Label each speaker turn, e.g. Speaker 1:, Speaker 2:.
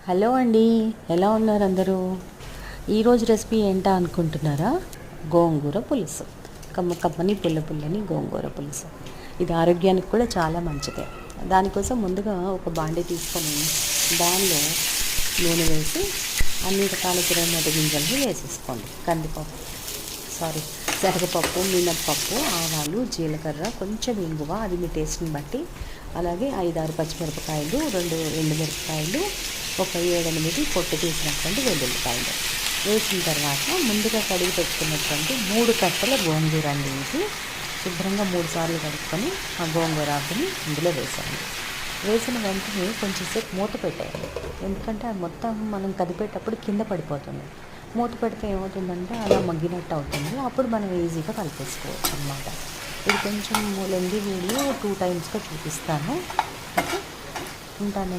Speaker 1: Hello అండి, ఎలా ఉన్నారు అందరూ? ఈరోజు రెసిపీ ఏంటా అనుకుంటున్నారా? గోంగూర పులుసు. కమ్మని పుల్లని గోంగూర పులుసు. ఇది ఆరోగ్యానికి కూడా చాలా మంచిదే. దానికోసం ముందుగా ఒక బాండీ తీసుకొని దానిలో నూనె వేసి అన్ని రకాల తిరగమూత గింజలను వేసేసుకోండి. శనగపప్పు, మినప్పప్పు, ఆవాలు, జీలకర్ర, కొంచెం ఇంగువ, అది మీ టేస్ట్ని బట్టి. అలాగే 5-6 పచ్చిమిరపకాయలు, 2 ఎండుమిరపకాయలు, ఒక 7-8 పొట్టు తీసినటువంటి వెల్లుల్లిపాయలు వేసిన తర్వాత ముందుగా కడిగి పెట్టుకున్నటువంటి 3 కట్టల గోంగూర వేసి శుభ్రంగా 3 సార్లు కడుక్కొని ఆ గోంగూర ఆకుని ఇందులో వేసాను. వేసిన వెంటనే కొంచెంసేపు మూత పెట్టేయాలి. ఎందుకంటే అది మొత్తం మనం కదిపేటప్పుడు కింద పడిపోతుంది. మూత పెడితే ఏమవుతుందంటే అలా మగ్గినట్టు అవుతుంది. అప్పుడు మనం ఈజీగా కలిపేసుకోవచ్చు అన్నమాట. ఇది కొంచెం లెంది వీడియో 2 టైమ్స్గా చూపిస్తాను. ఓకే, ఉంటాను.